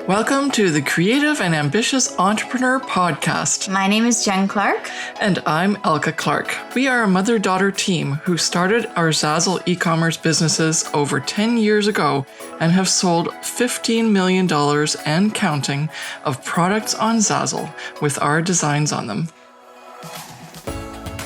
Welcome to the Creative and Ambitious Entrepreneur Podcast. My name is Jen Clark. And I'm Elka Clark. We are a mother-daughter team who started our Zazzle e-commerce businesses over 10 years ago and have sold $15 million and counting of products on Zazzle with our designs on them.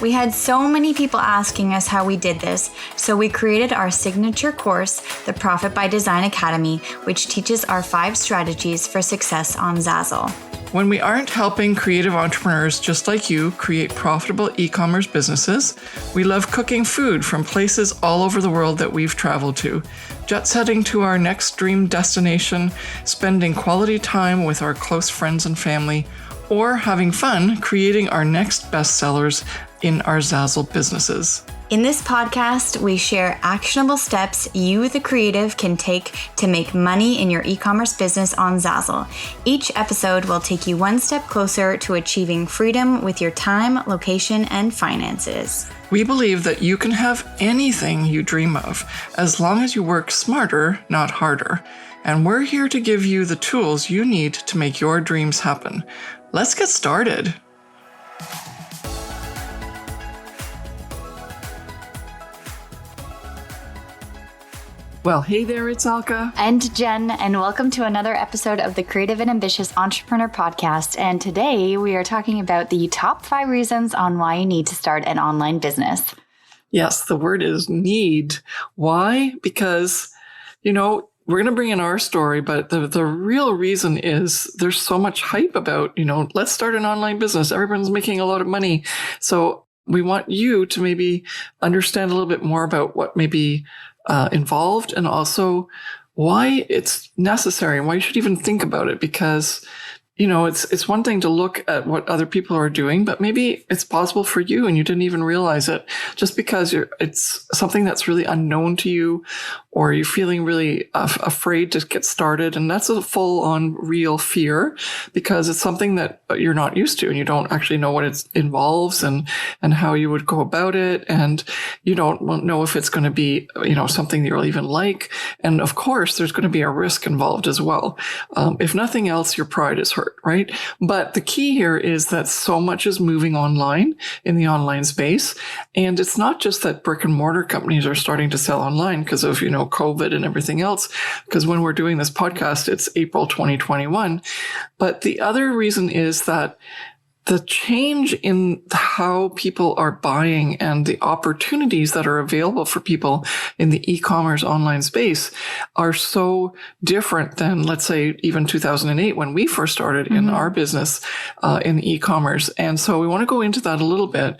We had so many people asking us how we did this, so we created our signature course, the Profit by Design Academy, which teaches our 5 strategies for success on Zazzle. When we aren't helping creative entrepreneurs just like you create profitable e-commerce businesses, we love cooking food from places all over the world that we've traveled to, jet setting to our next dream destination, spending quality time with our close friends and family, or having fun creating our next bestsellers in our Zazzle businesses. In this podcast, we share actionable steps you, the creative, can take to make money in your e-commerce business on Zazzle. Each episode will take you one step closer to achieving freedom with your time, location, and finances. We believe that you can have anything you dream of, as long as you work smarter, not harder. And we're here to give you the tools you need to make your dreams happen. Let's get started. Well, hey there, it's Elka. And Jen, and welcome to another episode of the Creative and Ambitious Entrepreneur Podcast. And today we are talking about the top 5 reasons on why you need to start an online business. Yes, the word is need. Why? Because, we're going to bring in our story, but the real reason is there's so much hype about, let's start an online business. Everyone's making a lot of money. So we want you to maybe understand a little bit more about what may be involved, and also why it's necessary and why you should even think about it, because it's one thing to look at what other people are doing, but maybe it's possible for you and you didn't even realize it just because it's something that's really unknown to you, or you're feeling really afraid to get started. And that's a full-on real fear because it's something that you're not used to and you don't actually know what it involves and how you would go about it. And you don't know if it's going to be, something that you'll even like. And of course, there's going to be a risk involved as well. If nothing else, your pride is hurt, right? But the key here is that so much is moving online in the online space. And it's not just that brick and mortar companies are starting to sell online because of, COVID and everything else. Because when we're doing this podcast, it's April 2021. But the other reason is that the change in how people are buying and the opportunities that are available for people in the e-commerce online space are so different than, let's say, even 2008 when we first started in our business in e-commerce. And so we want to go into that a little bit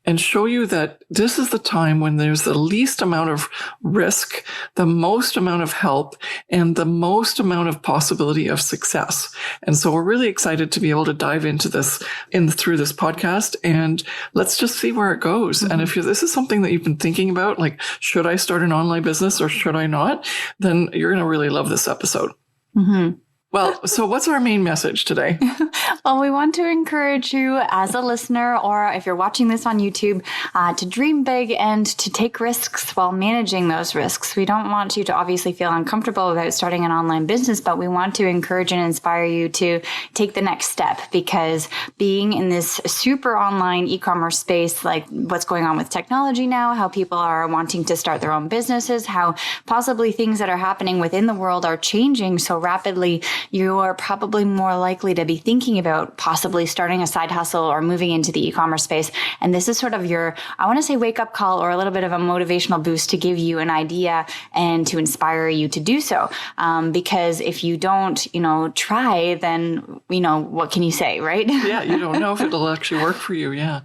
and show you that this is the time when there's the least amount of risk, the most amount of help, and the most amount of possibility of success. And so we're really excited to be able to dive into this through this podcast, and let's just see where it goes. And if this is something that you've been thinking about, like, should I start an online business or should I not? Then you're going to really love this episode. Well, so what's our main message today? Well, we want to encourage you as a listener, or if you're watching this on YouTube, to dream big and to take risks while managing those risks. We don't want you to obviously feel uncomfortable about starting an online business, but we want to encourage and inspire you to take the next step, because being in this super online e-commerce space, like what's going on with technology now, how people are wanting to start their own businesses, how possibly things that are happening within the world are changing so rapidly, you are probably more likely to be thinking about possibly starting a side hustle or moving into the e-commerce space. And this is sort of your, I want to say, wake up call or a little bit of a motivational boost to give you an idea and to inspire you to do so. Because if you don't, try, then, what can you say, right? Yeah, you don't know if it'll actually work for you. Yeah.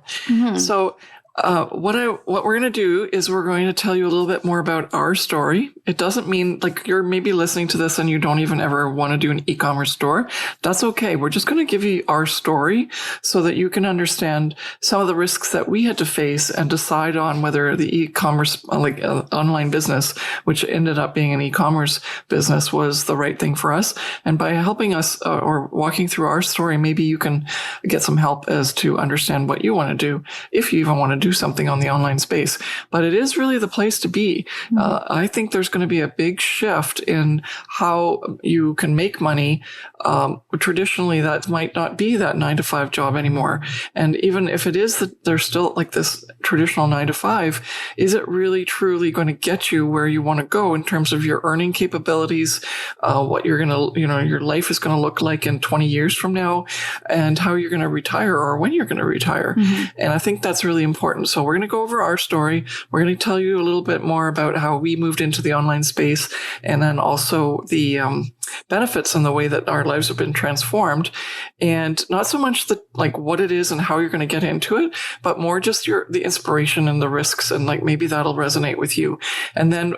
So what we're going to do is we're going to tell you a little bit more about our story. It doesn't mean like you're maybe listening to this and you don't even ever want to do an e-commerce store. That's okay. We're just going to give you our story so that you can understand some of the risks that we had to face and decide on whether the e-commerce, online business, which ended up being an e-commerce business, was the right thing for us. And by helping us or walking through our story, maybe you can get some help as to understand what you want to do, if you even want to do something on the online space. But it is really the place to be. I think there's going to be a big shift in how you can make money. Traditionally, that might not be that 9-to-5 job anymore. And even if it is that there's still like this traditional 9-to-5, is it really truly going to get you where you want to go in terms of your earning capabilities, what you're going to, your life is going to look like in 20 years from now, and how you're going to retire or when you're going to retire. And I think that's really important. So we're going to go over our story. We're going to tell you a little bit more about how we moved into the online space, and then also the benefits and the way that our lives have been transformed, and not so much the like what it is and how you're going to get into it, but more just the inspiration and the risks, and like maybe that'll resonate with you. And then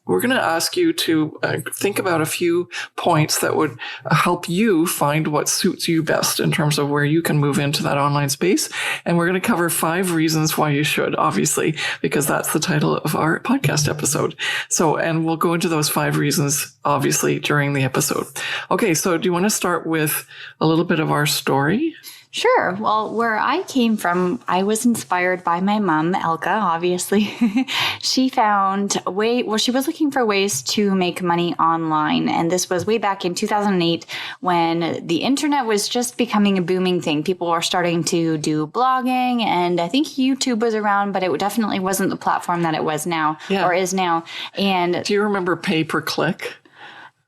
we're going to ask you to think about a few points that would help you find what suits you best in terms of where you can move into that online space. And we're going to cover 5 reasons why you should, obviously, because that's the title of our podcast episode. So, and we'll go into those 5 reasons, obviously, during the episode. Okay, so do you want to start with a little bit of our story? Sure. Well, where I came from, I was inspired by my mom, Elka, obviously. She found she was looking for ways to make money online. And this was way back in 2008 when the internet was just becoming a booming thing. People were starting to do blogging, and I think YouTube was around, but it definitely wasn't the platform that it was now or is now. And do you remember pay-per-click?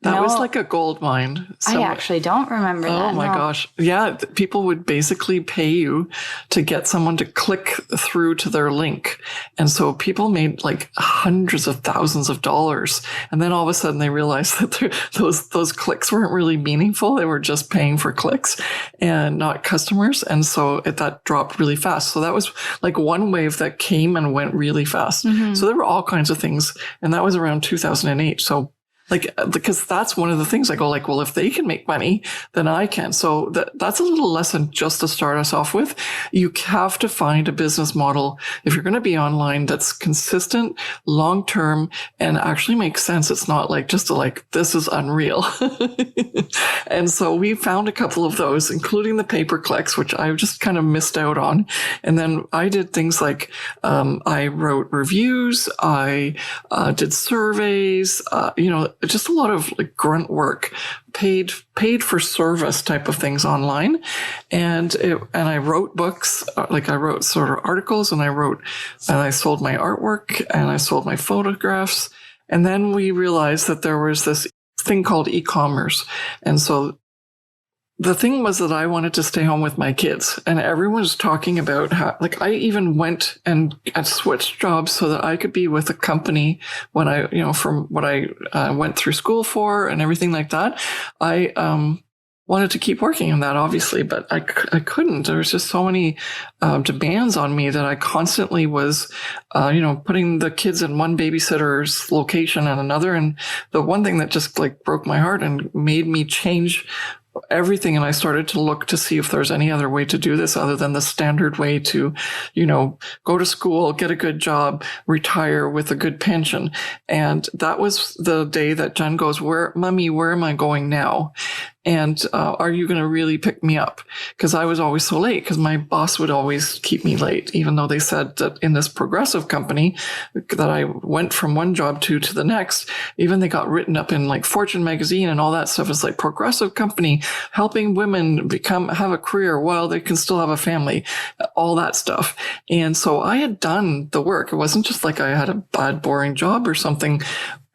That was like a gold mine. I actually don't remember that. Oh my gosh. Yeah. People would basically pay you to get someone to click through to their link. And so people made like hundreds of thousands of dollars. And then all of a sudden they realized that those clicks weren't really meaningful. They were just paying for clicks and not customers. And so that dropped really fast. So that was like one wave that came and went really fast. So there were all kinds of things. And that was around 2008. So because that's one of the things I go like, well, if they can make money, then I can. So that's a little lesson just to start us off with. You have to find a business model if you're going to be online that's consistent, long-term, and actually makes sense. It's not like just this is unreal. And so we found a couple of those, including the pay-per-clicks, which I just kind of missed out on. And then I did things like, I wrote reviews. I did surveys, just a lot of like grunt work, paid for service type of things online. And I wrote books, I wrote sort of articles, and I sold my artwork, and I sold my photographs. And then we realized that there was this thing called e-commerce. And so the thing was that I wanted to stay home with my kids, and everyone was talking about how, I even went and switched jobs so that I could be with a company when from what I went through school for and everything like that. I wanted to keep working in that, obviously, but I couldn't. There was just so many demands on me that I constantly was, putting the kids in one babysitter's location and another. And the one thing that just broke my heart and made me change everything, and I started to look to see if there's any other way to do this other than the standard way to, go to school, get a good job, retire with a good pension. And that was the day that Jen goes, Mommy, where am I going now? And are you going to really pick me up? Because I was always so late, because my boss would always keep me late, even though they said that in this progressive company that I went from one job to the next, even they got written up in Fortune magazine and all that stuff. It's progressive company helping women have a career while they can still have a family, all that stuff. And so I had done the work. It wasn't just like I had a bad, boring job or something.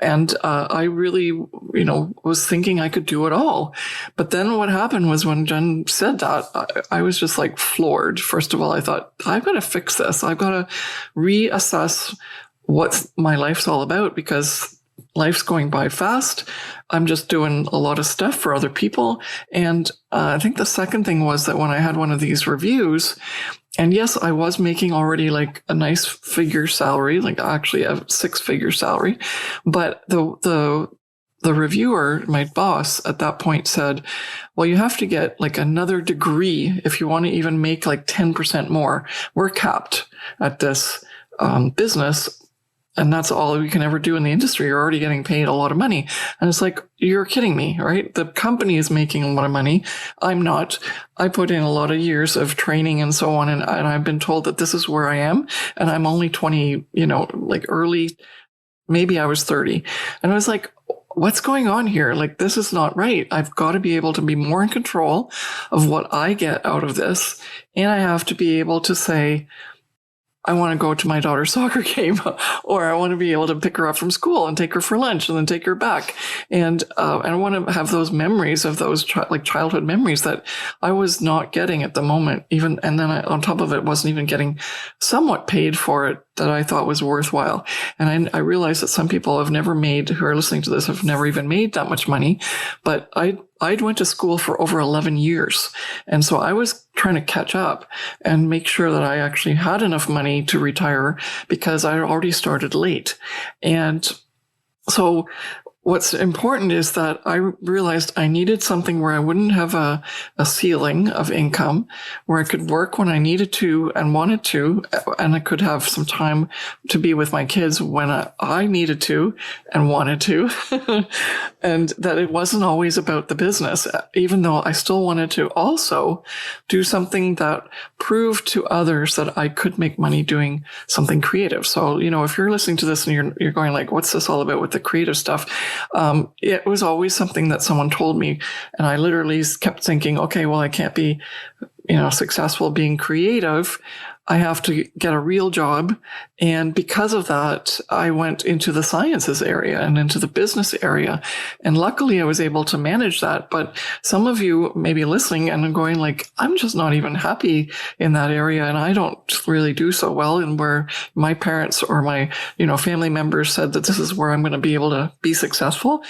And I really, was thinking I could do it all. But then what happened was when Jen said that, I was just floored. First of all, I thought, I've got to fix this. I've got to reassess what my life's all about, because life's going by fast. I'm just doing a lot of stuff for other people. And I think the second thing was that when I had one of these reviews, and yes, I was making already a nice figure salary, actually a 6-figure salary. But the reviewer, my boss at that point said, well, you have to get another degree if you want to even make 10% more. We're capped at this business and that's all we can ever do in the industry. You're already getting paid a lot of money. And it's like, you're kidding me, right? The company is making a lot of money. I'm not. I put in a lot of years of training and so on. And I've been told that this is where I am. And I'm only 20, like early, maybe I was 30. And I was like, what's going on here? Like, this is not right. I've got to be able to be more in control of what I get out of this. And I have to be able to say, I want to go to my daughter's soccer game, or I want to be able to pick her up from school and take her for lunch and then take her back. And I want to have those memories of those childhood memories that I was not getting at the moment. Even, and then on top of it, wasn't even getting somewhat paid for it that I thought was worthwhile. And I realized that some people who are listening to this, have never even made that much money. But I went to school for over 11 years. And so I was trying to catch up and make sure that I actually had enough money to retire, because I already started late. And so what's important is that I realized I needed something where I wouldn't have a ceiling of income, where I could work when I needed to and wanted to, and I could have some time to be with my kids when I needed to and wanted to, and that it wasn't always about the business, even though I still wanted to also do something that proved to others that I could make money doing something creative. So, if you're listening to this and you're going like, what's this all about with the creative stuff? It was always something that someone told me, and I literally kept thinking, okay, well, I can't be, successful being creative. I have to get a real job. And because of that, I went into the sciences area and into the business area. And luckily I was able to manage that. But some of you may be listening and going like, I'm just not even happy in that area. And I don't really do so well. And where my parents or my, family members said that this is where I'm going to be able to be successful.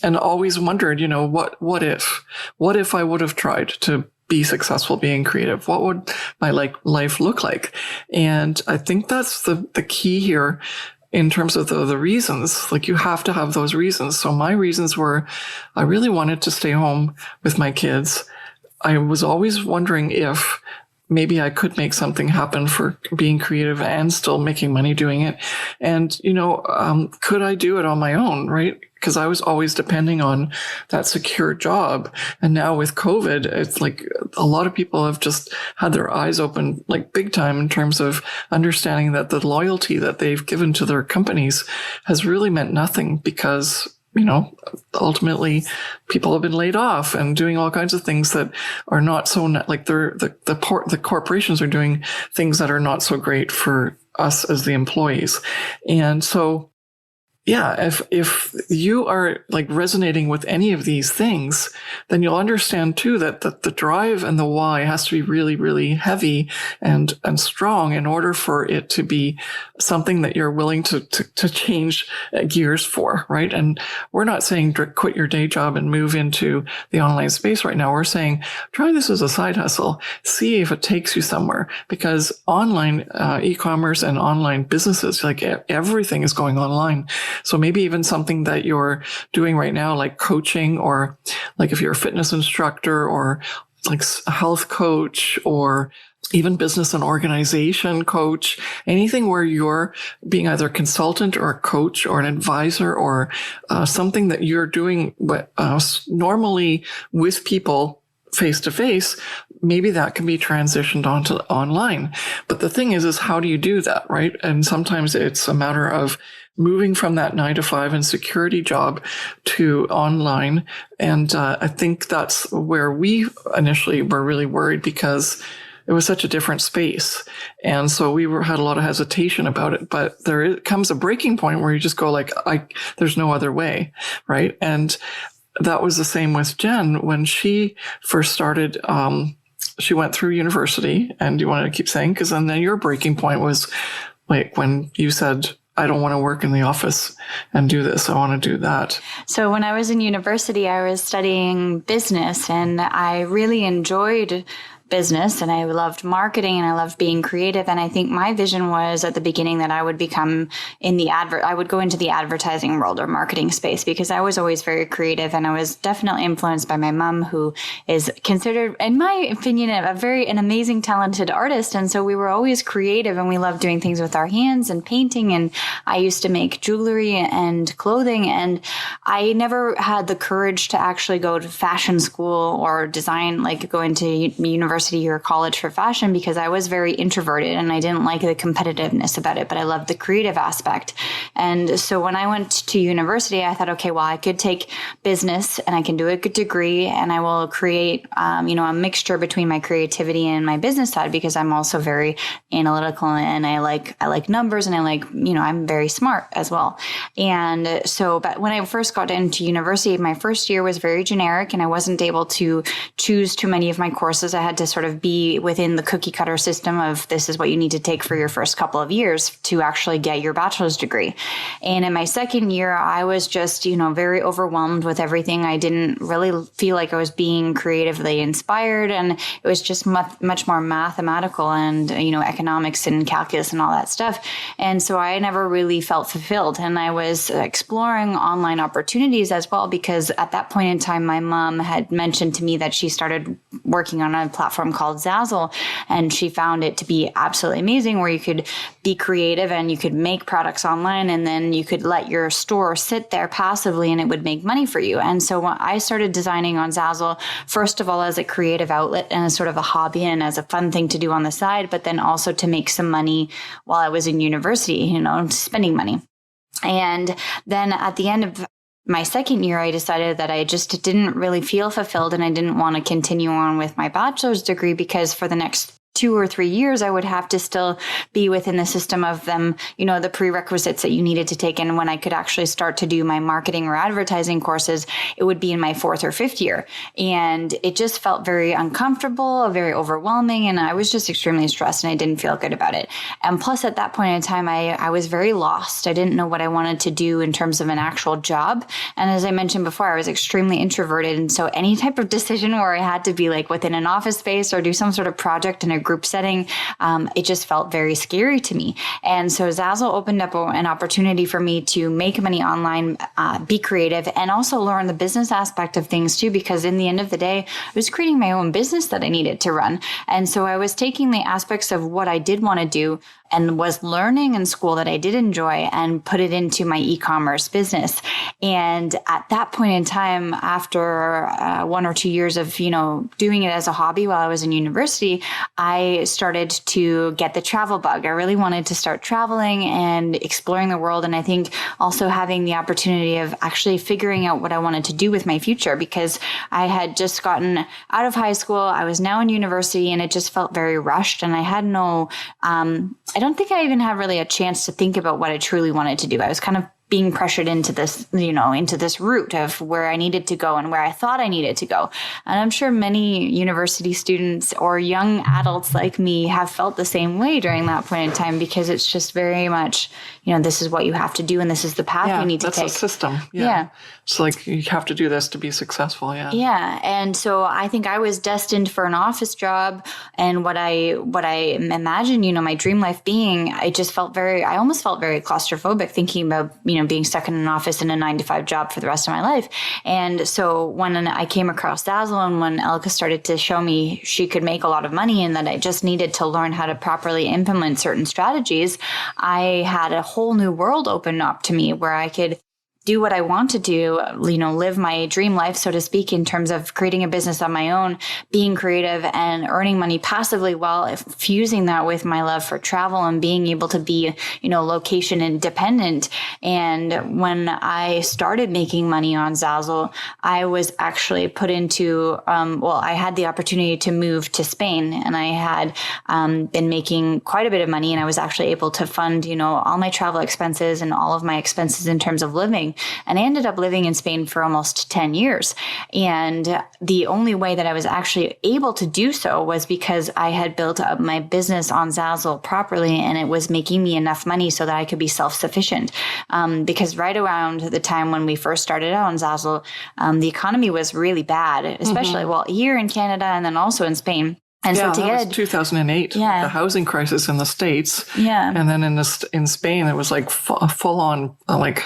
And always wondered, what if I would have tried to be successful being creative? What would my life look like? And I think that's the key here in terms of the reasons. Like, you have to have those reasons. So my reasons were, I really wanted to stay home with my kids. I was always wondering if maybe I could make something happen for being creative and still making money doing it. And, could I do it on my own, right? Because I was always depending on that secure job. And now with COVID, it's like a lot of people have just had their eyes open like big time in terms of understanding that the loyalty that they've given to their companies has really meant nothing, because ultimately people have been laid off and doing all kinds of things that are not so like the corporations are doing things that are not so great for us as the employees. And so, yeah, if you are like resonating with any of these things, then you'll understand too that the drive and the why has to be really, really heavy and strong in order for it to be something that you're willing to change gears for, right? And we're not saying quit your day job and move into the online space right now. We're saying try this as a side hustle, see if it takes you somewhere, because online e-commerce and online businesses, like everything is going online. So maybe even something that you're doing right now, like coaching, or like if you're a fitness instructor or like a health coach, or even business and organization coach, anything where you're being either a consultant or a coach or an advisor, or something that you're doing normally with people face to face, maybe that can be transitioned onto online. But the thing is how do you do that, right? And sometimes it's a matter of moving from that 9-to-5 and security job to online. And I think that's where we initially were really worried, because it was such a different space. And so we had a lot of hesitation about it, but comes a breaking point where you just go like, there's no other way, right? And that was the same with Jen when she first started. She went through university, and you wanted to keep saying, because then your breaking point was like when you said, I don't want to work in the office and do this. I want to do that. So when I was in university, I was studying business, and I really enjoyed business and I loved marketing and I loved being creative. And I think my vision was at the beginning that I would become I would go into the advertising world or marketing space because I was always very creative and I was definitely influenced by my mom, who is considered, in my opinion, an amazing, talented artist. And so we were always creative and we loved doing things with our hands and painting. And I used to make jewelry and clothing. And I never had the courage to actually go to fashion school or design, like go into university or college for fashion, because I was very introverted and I didn't like the competitiveness about it, but I loved the creative aspect. And so when I went to university, I thought, okay, well, I could take business and I can do a good degree and I will create, a mixture between my creativity and my business side, because I'm also very analytical and I like numbers and I'm very smart as well. And so, but when I first got into university, my first year was very generic and I wasn't able to choose too many of my courses. I had to sort of be within the cookie cutter system of this is what you need to take for your first couple of years to actually get your bachelor's degree. And in my second year, I was just, very overwhelmed with everything. I didn't really feel like I was being creatively inspired. And it was just much more mathematical and, economics and calculus and all that stuff. And so I never really felt fulfilled. And I was exploring online opportunities as well, because at that point in time, my mom had mentioned to me that she started working on a platform called Zazzle. And she found it to be absolutely amazing, where you could be creative and you could make products online and then you could let your store sit there passively and it would make money for you. And so when I started designing on Zazzle, first of all, as a creative outlet and as sort of a hobby and as a fun thing to do on the side, but then also to make some money while I was in university, spending money. And then at the end of my second year, I decided that I just didn't really feel fulfilled and I didn't want to continue on with my bachelor's degree, because for the next 2 or 3 years, I would have to still be within the system of them, the prerequisites that you needed to take. And when I could actually start to do my marketing or advertising courses, it would be in my 4th or 5th year. And it just felt very uncomfortable, very overwhelming. And I was just extremely stressed and I didn't feel good about it. And plus at that point in time, I was very lost. I didn't know what I wanted to do in terms of an actual job. And as I mentioned before, I was extremely introverted. And so any type of decision where I had to be like within an office space or do some sort of project in a group setting, it just felt very scary to me. And so Zazzle opened up an opportunity for me to make money online, be creative, and also learn the business aspect of things too, because in the end of the day, I was creating my own business that I needed to run. And so I was taking the aspects of what I did want to do and was learning in school that I did enjoy and put it into my e-commerce business. And at that point in time, after 1 or 2 years of, doing it as a hobby while I was in university, I started to get the travel bug. I really wanted to start traveling and exploring the world. And I think also having the opportunity of actually figuring out what I wanted to do with my future, because I had just gotten out of high school. I was now in university and it just felt very rushed. And I had I don't think I even had really a chance to think about what I truly wanted to do. I was kind of being pressured into this, into this route of where I needed to go and where I thought I needed to go. And I'm sure many university students or young adults like me have felt the same way during that point in time, because it's just very much, this is what you have to do and this is the path you need to take. That's a system. Yeah. It's like you have to do this to be successful. Yeah. Yeah. And so I think I was destined for an office job, and what I imagined, my dream life being, I almost felt very claustrophobic thinking about, being stuck in an office in a 9-to-5 job for the rest of my life. And so when I came across Zazzle and when Elka started to show me she could make a lot of money and that I just needed to learn how to properly implement certain strategies, I had a whole new world open up to me where I could do what I want to do, live my dream life, so to speak, in terms of creating a business on my own, being creative and earning money passively while fusing that with my love for travel and being able to be, location independent. And when I started making money on Zazzle, I was actually put into, I had the opportunity to move to Spain, and I had been making quite a bit of money, and I was actually able to fund, all my travel expenses and all of my expenses in terms of living. And I ended up living in Spain for almost 10 years. And the only way that I was actually able to do so was because I had built up my business on Zazzle properly, and it was making me enough money so that I could be self-sufficient. Because right around the time when we first started out on Zazzle, the economy was really bad, especially, here in Canada and then also in Spain. And Yeah, so to that get was 2008, Yeah. the housing crisis in the States. Yeah. And then in Spain, it was like full on, like,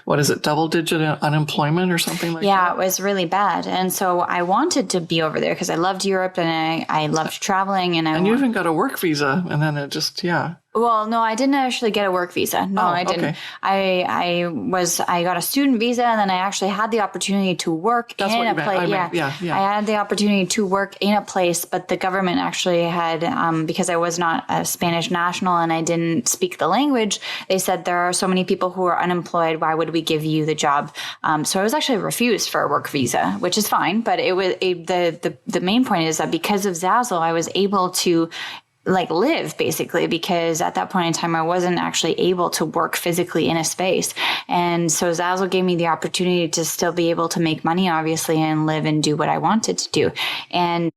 what is it, double digit unemployment or something like that? Yeah, it was really bad. And so I wanted to be over there because I loved Europe and I loved traveling. And you even got a work visa, and then it just, yeah. Well, no, I didn't actually get a work visa. No, I didn't. Okay. I got a student visa, and then I actually had the opportunity to work That's in what a you meant. place. Yeah. I had the opportunity to work in a place, but the government actually had, because I was not a Spanish national and I didn't speak the language, they said there are so many people who are unemployed. Why would we give you the job? So I was actually refused for a work visa, which is fine. But the main point is that because of Zazzle, I was able to live basically, because at that point in time, I wasn't actually able to work physically in a space. And so Zazzle gave me the opportunity to still be able to make money, obviously, and live and do what I wanted to do. And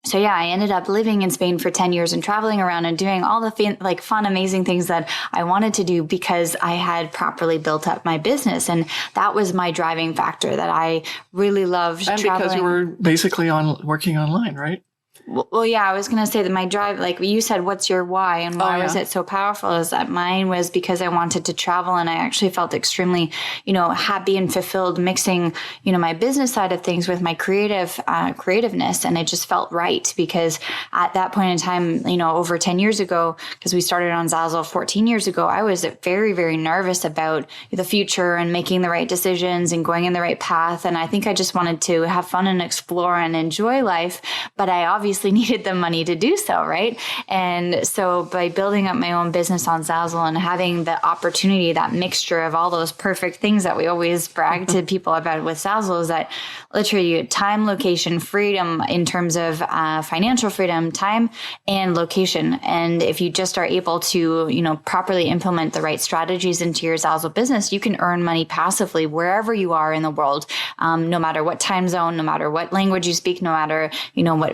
so, yeah, I ended up living in Spain for 10 years and traveling around and doing all the fun, amazing things that I wanted to do because I had properly built up my business. And that was my driving factor, that I really loved and traveling. Because you were basically working online, right? Well, yeah, I was going to say that my drive, like you said, what's your why and why was it so powerful, is that mine was because I wanted to travel, and I actually felt extremely, happy and fulfilled mixing, my business side of things with my creativeness. And it just felt right, because at that point in time, over 10 years ago, because we started on Zazzle 14 years ago, I was very, very nervous about the future and making the right decisions and going in the right path. And I think I just wanted to have fun and explore and enjoy life. But I obviously needed the money to do so, right? And so by building up my own business on Zazzle and having the opportunity, that mixture of all those perfect things that we always brag to people about with Zazzle, is that literally time, location, freedom in terms of financial freedom, time and location. And if you just are able to, properly implement the right strategies into your Zazzle business, you can earn money passively wherever you are in the world, no matter what time zone, no matter what language you speak, no matter,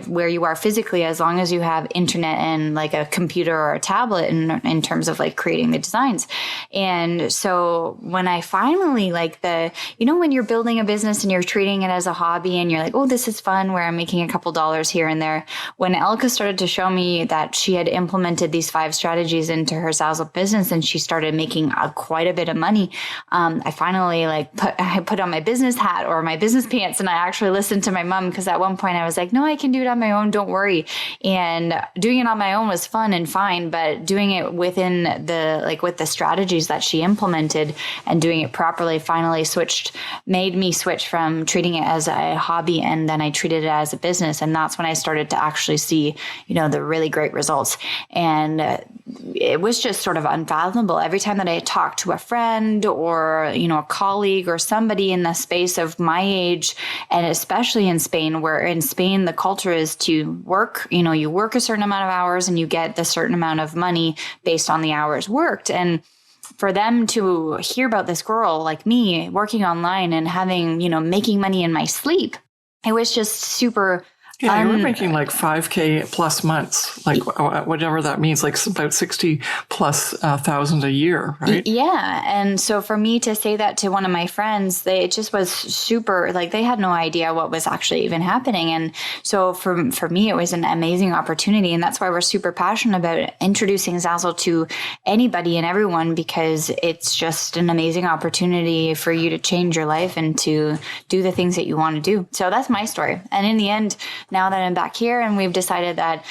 where you are physically, as long as you have internet and like a computer or a tablet in terms of like creating the designs. And so when I finally when you're building a business and you're treating it as a hobby and you're like, oh, this is fun, where I'm making a couple dollars here and there. When Elka started to show me that she had implemented these 5 strategies into her Zazzle business and she started making quite a bit of money, I finally put on my business hat or my business pants, and I actually listened to my mom, because at one point I was like, no, I can do it on my own. Don't worry. And doing it on my own was fun and fine, but doing it within with the strategies that she implemented and doing it properly finally made me switch from treating it as a hobby, and then I treated it as a business. And that's when I started to actually see, the really great results. And it was just sort of unfathomable. Every time that I talked to a friend or, a colleague or somebody in the space of my age, and especially in Spain, where in Spain, the culture is to work, you work a certain amount of hours and you get the certain amount of money based on the hours worked. And for them to hear about this girl like me working online and having, making money in my sleep, it was just super. Yeah, you were making like 5K plus months, like whatever that means, like about 60 plus thousand a year, right? Yeah. And so for me to say that to one of my friends, it just was super, they had no idea what was actually even happening. And so for me, it was an amazing opportunity. And that's why we're super passionate about introducing Zazzle to anybody and everyone, because it's just an amazing opportunity for you to change your life and to do the things that you want to do. So that's my story. And in the end, now that I'm back here, and we've decided that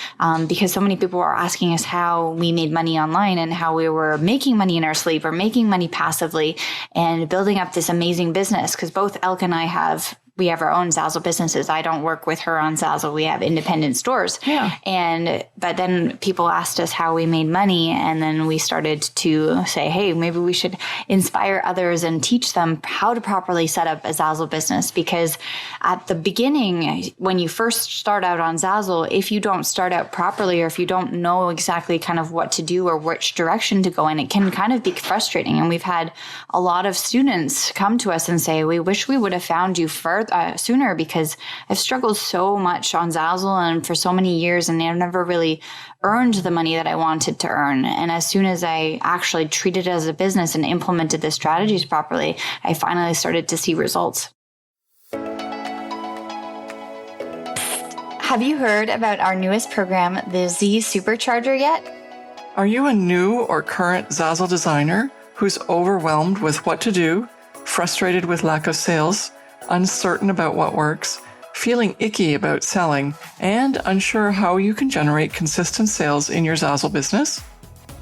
because so many people were asking us how we made money online and how we were making money in our sleep or making money passively and building up this amazing business, because both Elke and I have our own Zazzle businesses. I don't work with her on Zazzle. We have independent stores. Yeah. But then people asked us how we made money. And then we started to say, hey, maybe we should inspire others and teach them how to properly set up a Zazzle business. Because at the beginning, when you first start out on Zazzle, if you don't start out properly, or if you don't know exactly kind of what to do or which direction to go in, it can kind of be frustrating. And we've had a lot of students come to us and say, we wish we would have found you sooner, because I've struggled so much on Zazzle and for so many years, and I've never really earned the money that I wanted to earn. And as soon as I actually treated it as a business and implemented the strategies properly, I finally started to see results. Have you heard about our newest program, the Z Supercharger, yet? Are you a new or current Zazzle designer who's overwhelmed with what to do, frustrated with lack of sales, uncertain about what works, feeling icky about selling, and unsure how you can generate consistent sales in your Zazzle business?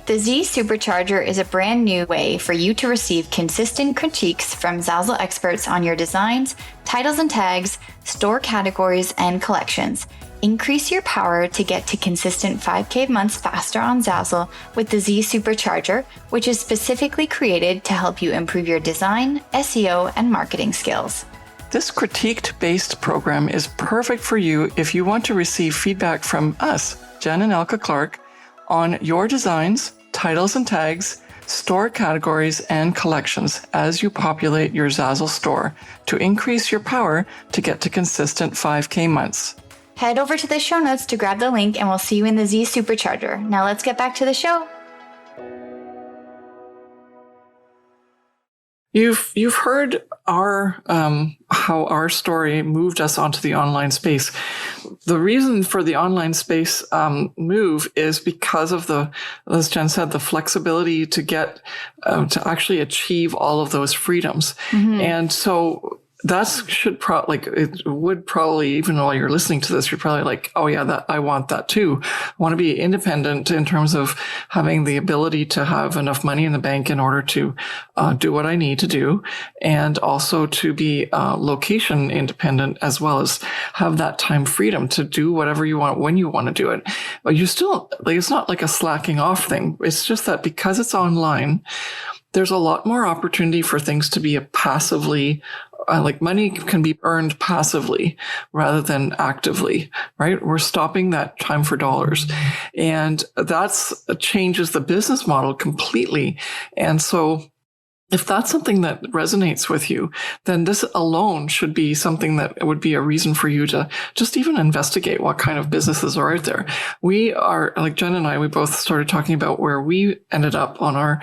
The Z Supercharger is a brand new way for you to receive consistent critiques from Zazzle experts on your designs, titles and tags, store categories, and collections. Increase your power to get to consistent 5K months faster on Zazzle with the Z Supercharger, which is specifically created to help you improve your design, SEO, and marketing skills. This critiqued-based program is perfect for you if you want to receive feedback from us, Jen and Elka Clark, on your designs, titles and tags, store categories, and collections as you populate your Zazzle store to increase your power to get to consistent 5K months. Head over to the show notes to grab the link, and we'll see you in the Z Supercharger. Now let's get back to the show. You've heard our how our story moved us onto the online space. The reason for the online space move is because of as Jen said, the flexibility to get to actually achieve all of those freedoms. Mm-hmm. And so that it would probably, even while you're listening to this, you're probably like, oh yeah, I want that too. I want to be independent in terms of having the ability to have enough money in the bank in order to do what I need to do, and also to be location independent, as well as have that time freedom to do whatever you want when you want to do it. But you still, it's not like a slacking off thing. It's just that because it's online, there's a lot more opportunity for things to be passively, money can be earned passively rather than actively, right? We're stopping that time for dollars. And changes the business model completely. And so if that's something that resonates with you, then this alone should be something that would be a reason for you to just even investigate what kind of businesses are out there. We are, like Jen and I, we both started talking about where we ended up on our,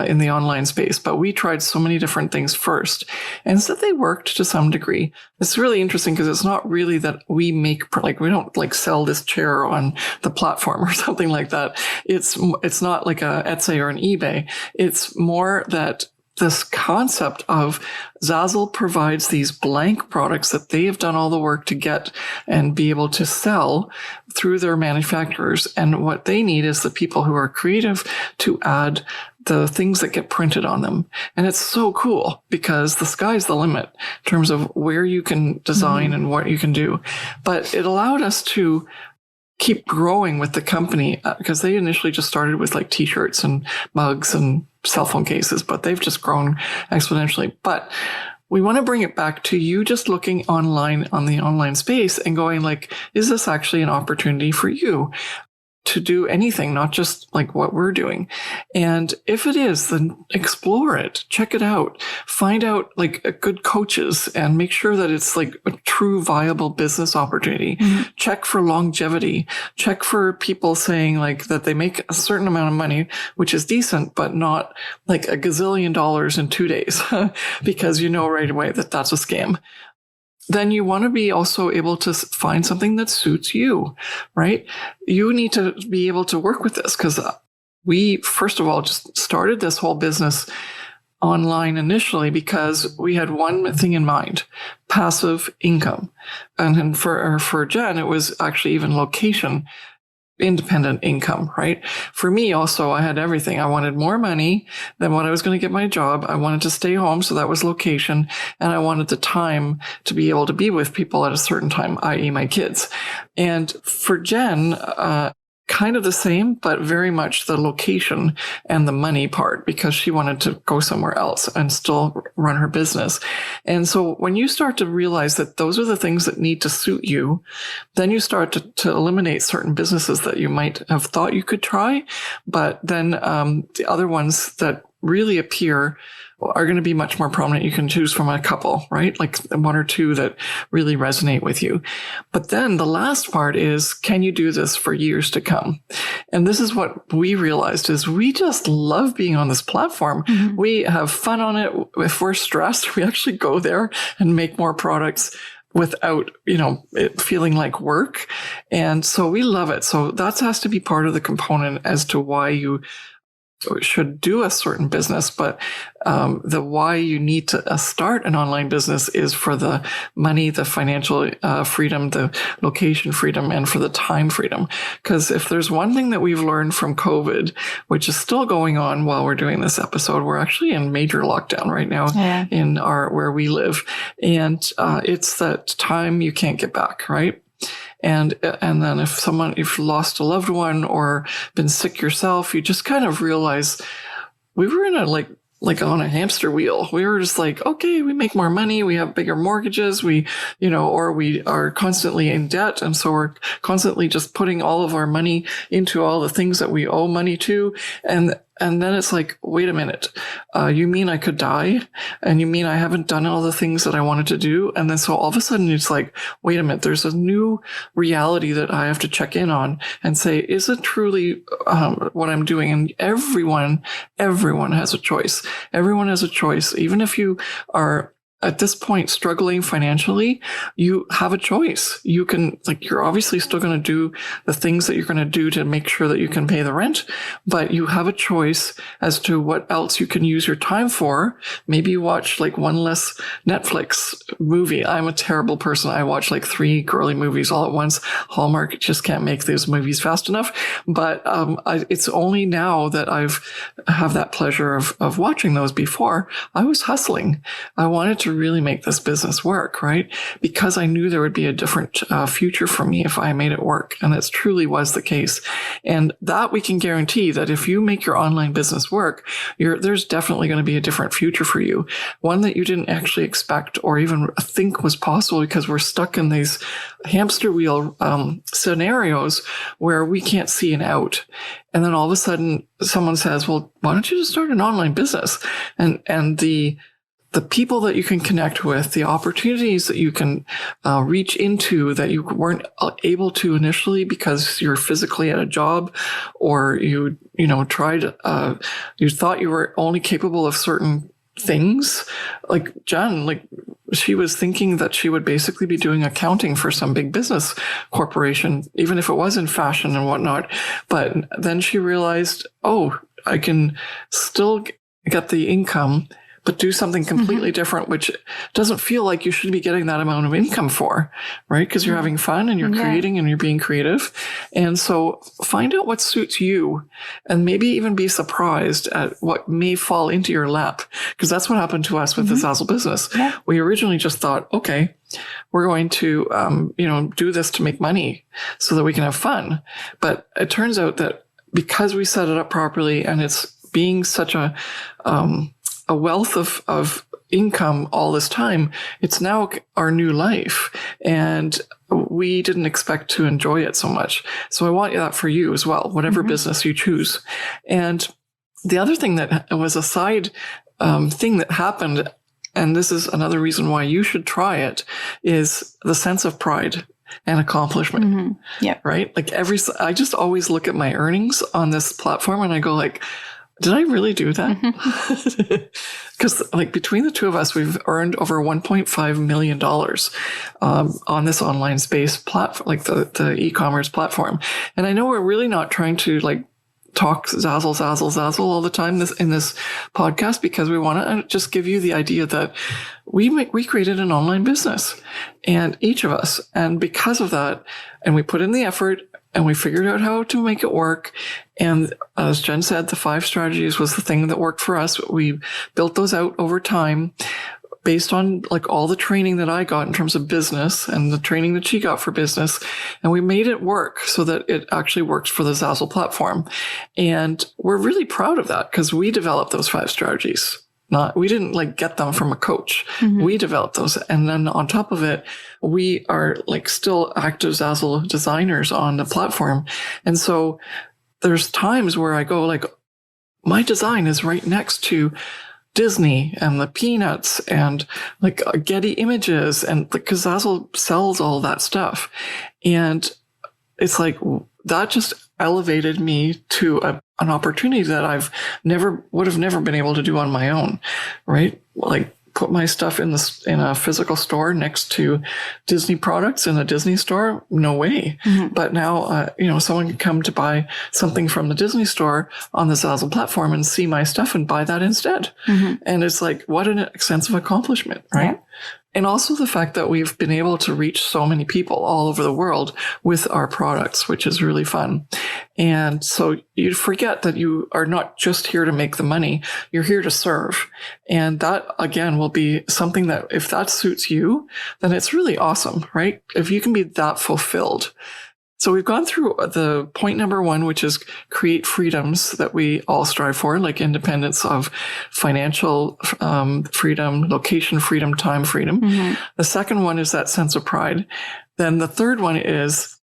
in the online space, but we tried so many different things first, and so they worked to some degree. It's really interesting because it's not really that we we don't sell this chair on the platform or something like that. It's not like a Etsy or an eBay. It's more that this concept of Zazzle provides these blank products that they have done all the work to get and be able to sell through their manufacturers. And what they need is the people who are creative to add the things that get printed on them. And it's so cool because the sky's the limit in terms of where you can design and what you can do. But it allowed us to keep growing with the company because they initially just started with t-shirts and mugs and cell phone cases, but they've just grown exponentially. But we want to bring it back to you just looking online on the online space and going is this actually an opportunity for you to do anything, not just what we're doing? And if it is, then explore it, check it out, find out good coaches, and make sure that it's a true viable business opportunity. Mm-hmm. Check for longevity, check for people saying that they make a certain amount of money, which is decent, but not a gazillion dollars in 2 days because you know right away that that's a scam. Then you want to be also able to find something that suits you, right? You need to be able to work with this because we, first of all, just started this whole business online initially because we had one thing in mind: passive income. And then for Jen, it was actually even location independent income, right? For me also, I had everything. I wanted more money than what I was going to get my job. I wanted to stay home, so that was location. And I wanted the time to be able to be with people at a certain time, i.e. my kids. And for Jen, kind of the same, but very much the location and the money part, because she wanted to go somewhere else and still run her business. And so when you start to realize that those are the things that need to suit you, then you start to eliminate certain businesses that you might have thought you could try, but then the other ones that really appear are going to be much more prominent. You can choose from a couple, right? One or two that really resonate with you. But then the last part is, can you do this for years to come? And this is what we realized is we just love being on this platform. Mm-hmm. We have fun on it. If we're stressed, we actually go there and make more products. without, it feeling like work. And so we love it. So that has to be part of the component as to why you should do a certain business, but the why you need to start an online business is for the money, the financial freedom, the location freedom, and for the time freedom. Because if there's one thing that we've learned from COVID, which is still going on while we're doing this episode, we're actually in major lockdown right now in where we live, and it's that time you can't get back, right? And then if you've lost a loved one or been sick yourself, you just kind of realize we were in a like on a hamster wheel. We were just like, okay, we make more money, we have bigger mortgages, or we are constantly in debt. And so we're constantly just putting all of our money into all the things that we owe money to. And then it's like, wait a minute, you mean I could die? And you mean I haven't done all the things that I wanted to do? And then so all of a sudden it's like, wait a minute, there's a new reality that I have to check in on and say, is it truly what I'm doing? And everyone has a choice. Everyone has a choice. Even if you are at this point struggling financially, you have a choice. You can, you're obviously still going to do the things that you're going to do to make sure that you can pay the rent, but you have a choice as to what else you can use your time for. Maybe you watch one less Netflix movie. I'm a terrible person. I watch 3 girly movies all at once. Hallmark just can't make those movies fast enough. But it's only now that have that pleasure of watching those. Before, I was hustling. I wanted to really make this business work, right? Because I knew there would be a different future for me if I made it work. And that truly was the case. And that we can guarantee that if you make your online business work, there's definitely going to be a different future for you. One that you didn't actually expect or even think was possible, because we're stuck in these hamster wheel scenarios where we can't see an out. And then all of a sudden someone says, well, why don't you just start an online business? And the people that you can connect with, the opportunities that you can reach into that you weren't able to initially because you're physically at a job, or you thought you were only capable of certain things. Like Jen, she was thinking that she would basically be doing accounting for some big business corporation, even if it was in fashion and whatnot. But then she realized, oh, I can still get the income, but do something completely different, which doesn't feel like you should be getting that amount of income for, right? Because you're having fun and you're creating and you're being creative. And so find out what suits you, and maybe even be surprised at what may fall into your lap. Because that's what happened to us with the Zazzle business. Yeah. We originally just thought, okay, we're going to, do this to make money so that we can have fun. But it turns out that because we set it up properly, and it's being such a wealth of income all this time, it's now our new life. And we didn't expect to enjoy it so much. So I want that for you as well, whatever business you choose. And the other thing that was a side thing that happened, and this is another reason why you should try it, is the sense of pride and accomplishment. Yeah. Right? I just always look at my earnings on this platform and I go did I really do that? Because between the two of us, we've earned over $1.5 million on this online space platform, the e-commerce platform. And I know we're really not trying to talk zazzle all the time in this podcast, because we want to just give you the idea that we created an online business, and each of us, and because of that, and we put in the effort, and we figured out how to make it work. And as Jen said, the 5 strategies was the thing that worked for us. We built those out over time based on all the training that I got in terms of business and the training that she got for business. And we made it work so that it actually works for the Zazzle platform. And we're really proud of that, because we developed those 5 strategies. We didn't get them from a coach. We developed those. And then on top of it, we are still active Zazzle designers on the platform. And so there's times where I go my design is right next to Disney and the Peanuts and Getty Images, and because Zazzle sells all that stuff. And it's that just elevated me to an opportunity that would have never been able to do on my own, right? put my stuff in a physical store next to Disney products in a Disney store? No way. But now, someone can come to buy something from the Disney store on the Zazzle platform and see my stuff and buy that instead. And it's like, what an sense of accomplishment, right? Yeah. And also the fact that we've been able to reach so many people all over the world with our products, which is really fun. And so you forget that you are not just here to make the money, you're here to serve. And that, again, will be something that if that suits you, then it's really awesome, right? If you can be that fulfilled. So we've gone through the point number 1, which is create freedoms that we all strive for, like independence of financial freedom, location freedom, time freedom. The second one is that sense of pride. Then the third one is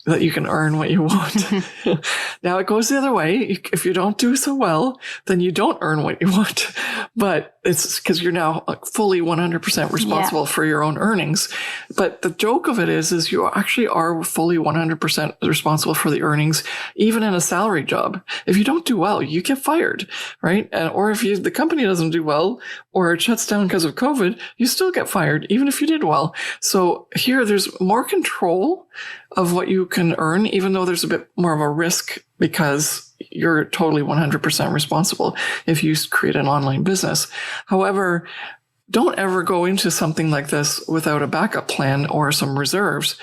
that you can earn what you want. Now it goes the other way. If you don't do so well, then you don't earn what you want. But it's because you're now fully 100% responsible for your own earnings. But the joke of it is you actually are fully 100% responsible for the earnings, even in a salary job. If you don't do well, you get fired, right? Or if the company doesn't do well, or it shuts down because of COVID, you still get fired, even if you did well. So here, there's more control of what you can earn, even though there's a bit more of a risk because you're totally 100% responsible if you create an online business. However, don't ever go into something like this without a backup plan or some reserves,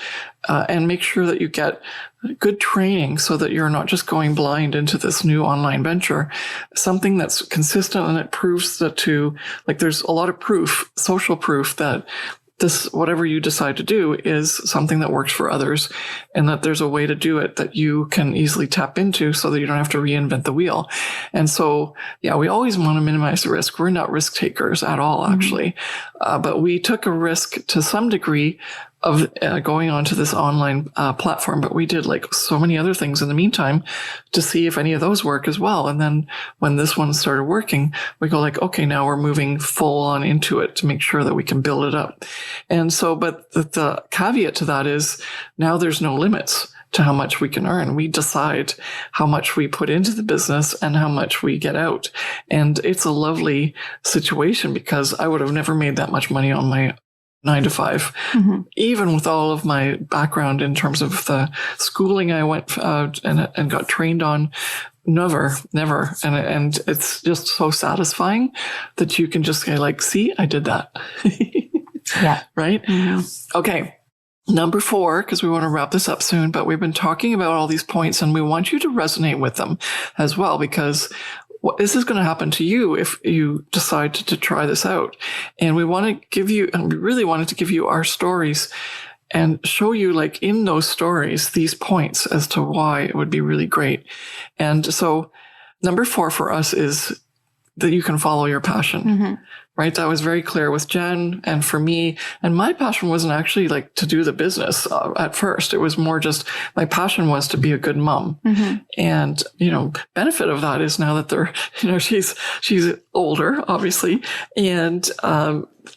and make sure that you get good training so that you're not just going blind into this new online venture. Something that's consistent and it proves that there's a lot of proof, social proof that this, whatever you decide to do, is something that works for others, and that there's a way to do it that you can easily tap into so that you don't have to reinvent the wheel. And so, yeah, we always want to minimize the risk. We're not risk takers at all, actually. But we took a risk to some degree of going onto this online platform, but we did like so many other things in the meantime to see if any of those work as well. And then when this one started working, we go like, okay, now we're moving full on into it to make sure that we can build it up. And so, but the caveat to that is now there's no limits to how much we can earn. We decide how much we put into the business and how much we get out. And it's a lovely situation because I would have never made that much money on my 9 to 5, even with all of my background in terms of the schooling I went and got trained on. Never. And it's just so satisfying that you can just say like, see, I did that. Yeah. Right? Okay. Number 4, because we want to wrap this up soon, but we've been talking about all these points and we want you to resonate with them as well, because this is going to happen to you if you decide to try this out. And we really wanted to give you our stories and show you, like, in those stories, these points as to why it would be really great. And so number 4 for us is that you can follow your passion. Right? That was very clear with Jen and for me. And my passion wasn't actually like to do the business at first. It was more just my passion was to be a good mom. And, benefit of that is now that they're, she's older, obviously. And,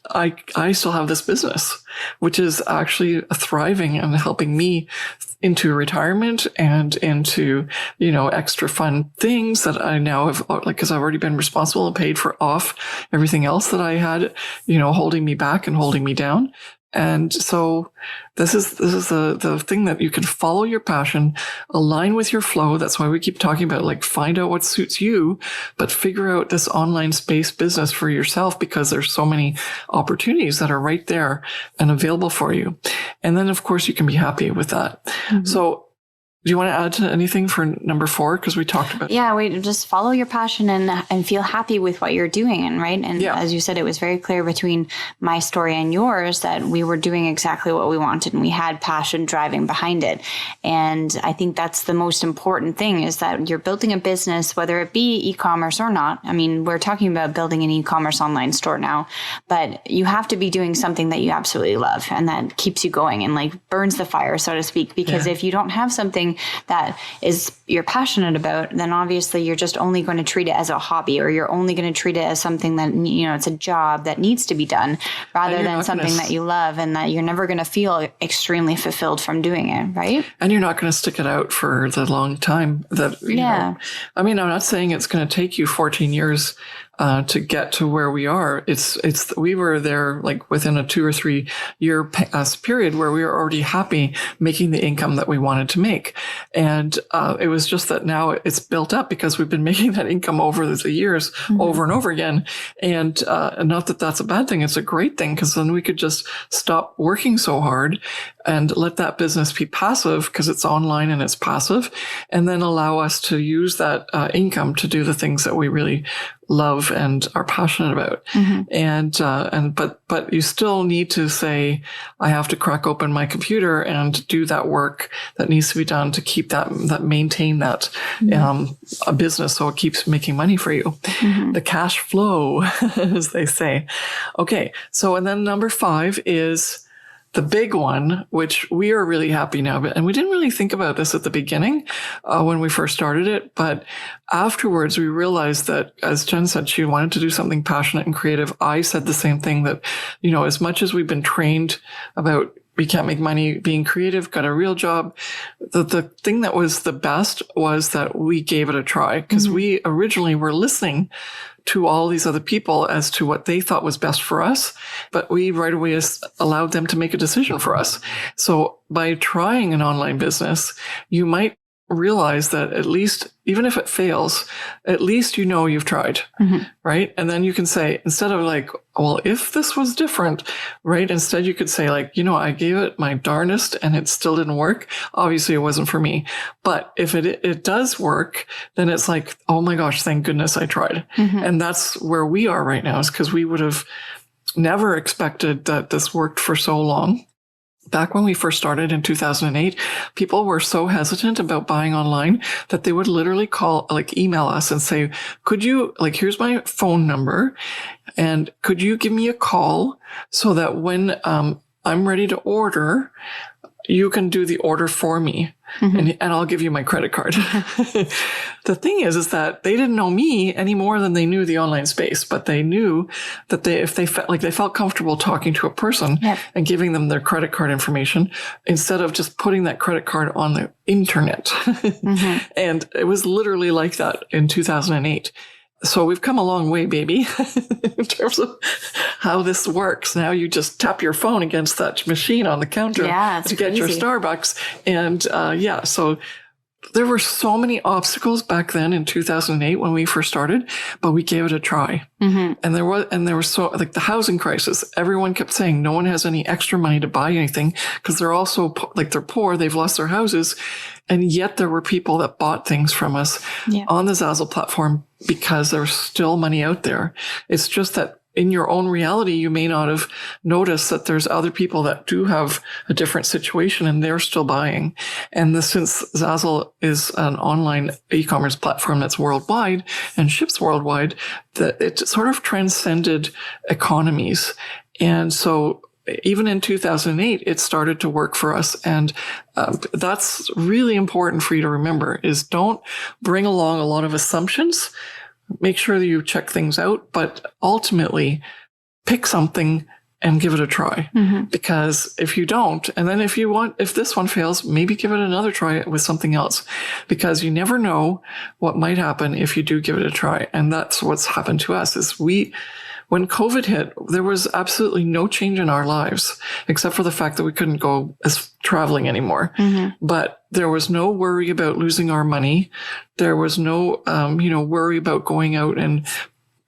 I still have this business, which is actually thriving and helping me into retirement and into, extra fun things that I now have, like, because I've already been responsible and paid for off everything else that I had, holding me back and holding me down. And so this is the thing that you can follow your passion, align with your flow. That's why we keep talking about, like, find out what suits you, but figure out this online space business for yourself, because there's so many opportunities that are right there and available for you. And then, of course, you can be happy with that. So do you want to add to anything for number 4? Because we talked about we just follow your passion and feel happy with what you're doing. And as you said, it was very clear between my story and yours that we were doing exactly what we wanted and we had passion driving behind it. And I think that's the most important thing, is that you're building a business, whether it be e-commerce or not. I mean, we're talking about building an e-commerce online store now, but you have to be doing something that you absolutely love and that keeps you going and like burns the fire, so to speak. Because if you don't have something that is you're passionate about, then obviously you're just only going to treat it as a hobby, or you're only going to treat it as something that, it's a job that needs to be done rather than something that you love, and that you're never going to feel extremely fulfilled from doing it. Right. And you're not going to stick it out for the long time that, I mean, I'm not saying it's going to take you 14 years to get to where we are. We were there like within a 2 or 3 year period where we were already happy making the income that we wanted to make. And it was just that now it's built up because we've been making that income over the years, over and over again. And not that that's a bad thing. It's a great thing, because then we could just stop working so hard and let that business be passive, because it's online and it's passive, and then allow us to use that income to do the things that we really love and are passionate about. But you still need to say, I have to crack open my computer and do that work that needs to be done to keep that maintain that a business, so it keeps making money for you. The cash flow, as they say. Okay, so and then number 5 is the big one, which we are really happy now, and we didn't really think about this at the beginning when we first started it, but afterwards we realized that, as Jen said, she wanted to do something passionate and creative. I said the same thing, that, as much as we've been trained about we can't make money being creative, got a real job, the thing that was the best was that we gave it a try, because we originally were listening to all these other people as to what they thought was best for us, but we right away allowed them to make a decision for us. So by trying an online business, you might realize that at least, even if it fails, at least you've tried, right? And then you can say, instead of like, well, if this was different, right? Instead you could say like, I gave it my darnest and it still didn't work. Obviously it wasn't for me. But if it does work, then it's like, oh my gosh, thank goodness I tried. And that's where we are right now, is because we would have never expected that this worked for so long. Back when we first started in 2008, people were so hesitant about buying online that they would literally email us and say, could you, here's my phone number, and could you give me a call so that when I'm ready to order, you can do the order for me, and I'll give you my credit card. The thing is that they didn't know me any more than they knew the online space, but they knew that if they felt comfortable talking to a person and giving them their credit card information, instead of just putting that credit card on the internet. And it was literally like that in 2008. So we've come a long way, baby, in terms of how this works. Now you just tap your phone against that machine on the counter to get your Starbucks. And so there were so many obstacles back then in 2008 when we first started, but we gave it a try. And there was so, like, the housing crisis. Everyone kept saying no one has any extra money to buy anything because they're also they're poor. They've lost their houses. And yet there were people that bought things from us on the Zazzle platform because there's still money out there. It's just that in your own reality, you may not have noticed that there's other people that do have a different situation and they're still buying. And since Zazzle is an online e-commerce platform that's worldwide and ships worldwide, that it sort of transcended economies. And so even in 2008, it started to work for us. And that's really important for you to remember, is don't bring along a lot of assumptions. Make sure that you check things out, but ultimately pick something and give it a try. Because if you don't, and then if this one fails, maybe give it another try with something else, because you never know what might happen if you do give it a try. And that's what's happened to us, is when COVID hit, there was absolutely no change in our lives, except for the fact that we couldn't go traveling anymore. But there was no worry about losing our money. There was no, worry about going out and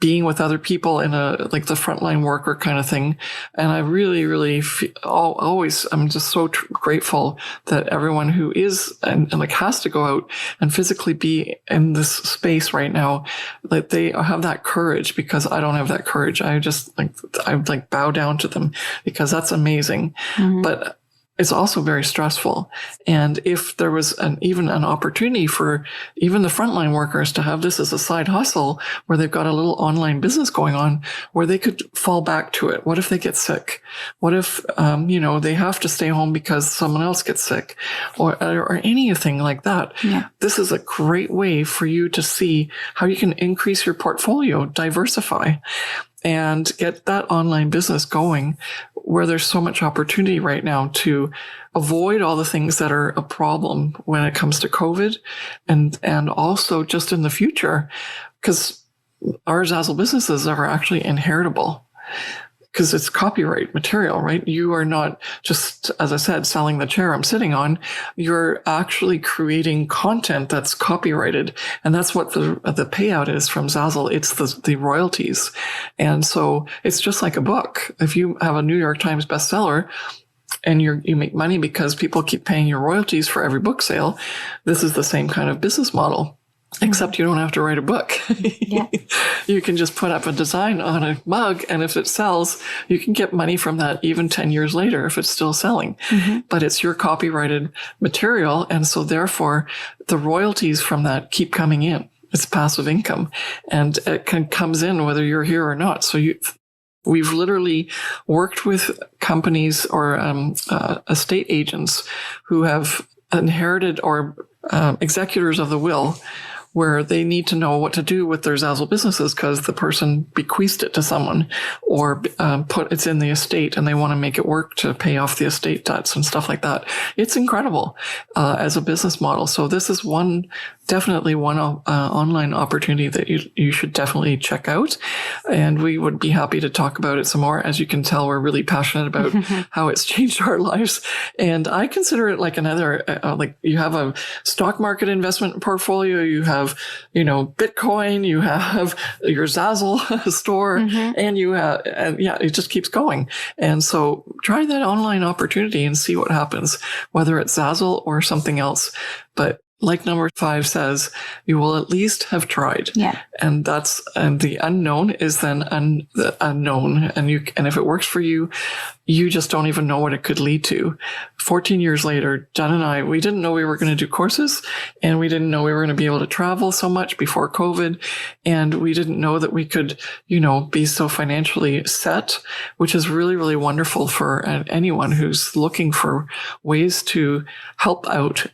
being with other people in the frontline worker kind of thing. And I really, really I'm just so grateful that everyone who is and has to go out and physically be in this space right now, that they have that courage, because I don't have that courage. I just I bow down to them, because that's amazing. But it's also very stressful. And if there was even an opportunity for even the frontline workers to have this as a side hustle, where they've got a little online business going on, where they could fall back to it. What if they get sick? What if, they have to stay home because someone else gets sick, or anything like that? This is a great way for you to see how you can increase your portfolio, diversify, and get that online business going, where there's so much opportunity right now to avoid all the things that are a problem when it comes to COVID, and also just in the future. Because our Zazzle businesses are actually inheritable because it's copyright material, right? You are not just, as I said, selling the chair I'm sitting on. You're actually creating content that's copyrighted. And that's what the payout is from Zazzle. It's the royalties. And so it's just like a book. If you have a New York Times bestseller, and you make money because people keep paying your royalties for every book sale, this is the same kind of business model. Except you don't have to write a book. Yeah. You can just put up a design on a mug, and if it sells, you can get money from that even 10 years later if it's still selling. Mm-hmm. But it's your copyrighted material, and so therefore the royalties from that keep coming in. It's passive income, and it comes in whether you're here or not. So we've literally worked with companies or estate agents who have inherited or executors of the will, where they need to know what to do with their Zazzle businesses because the person bequeathed it to someone or it's in the estate and they want to make it work to pay off the estate debts and stuff like that. It's incredible as a business model. So this is definitely one online opportunity that you should definitely check out. And we would be happy to talk about it some more. As you can tell, we're really passionate about how it's changed our lives. And I consider it like another, like you have a stock market investment portfolio, you have, Bitcoin, you have your Zazzle store, and you have, it just keeps going. And so try that online opportunity and see what happens, whether it's Zazzle or something else. But like number 5 says, you will at least have tried. Yeah. And the unknown is then the unknown. And if it works for you, you just don't even know what it could lead to. 14 years later, Jen and I, we didn't know we were going to do courses, and we didn't know we were going to be able to travel so much before COVID. And we didn't know that we could, be so financially set, which is really, really wonderful for anyone who's looking for ways to help out,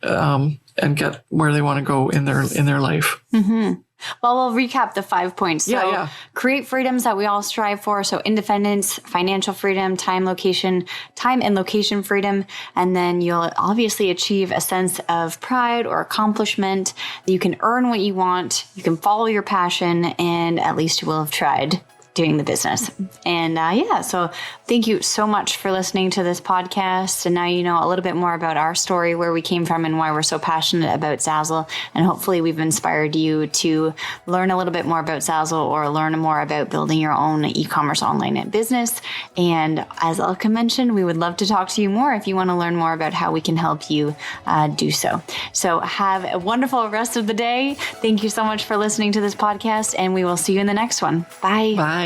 and get where they want to go in their life. Mm-hmm. Well, we'll recap the 5 points. So create freedoms that we all strive for. So independence, financial freedom, time and location freedom. And then you'll obviously achieve a sense of pride or accomplishment. You can earn what you want. You can follow your passion, and at least you will have tried doing the business. And so thank you so much for listening to this podcast. And now you know a little bit more about our story, where we came from, and why we're so passionate about Zazzle. And hopefully we've inspired you to learn a little bit more about Zazzle or learn more about building your own e-commerce online business. And as Elka mentioned, we would love to talk to you more if you want to learn more about how we can help you do so. So have a wonderful rest of the day. Thank you so much for listening to this podcast, and we will see you in the next one. Bye. Bye.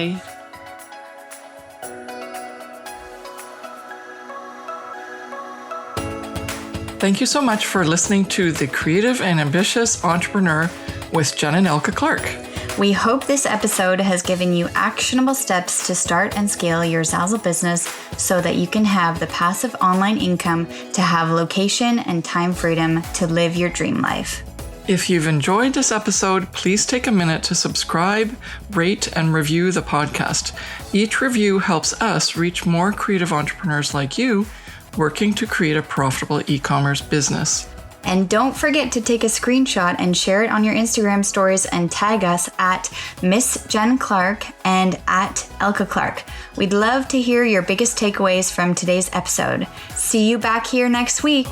Thank you so much for listening to The Creative and Ambitious Entrepreneur with Jen and Elka Clark. We hope this episode has given you actionable steps to start and scale your Zazzle business so that you can have the passive online income to have location and time freedom to live your dream life. If you've enjoyed this episode, please take a minute to subscribe, rate, and review the podcast. Each review helps us reach more creative entrepreneurs like you working to create a profitable e-commerce business. And don't forget to take a screenshot and share it on your Instagram stories and tag us at Miss Jen Clark and at Elka Clark. We'd love to hear your biggest takeaways from today's episode. See you back here next week.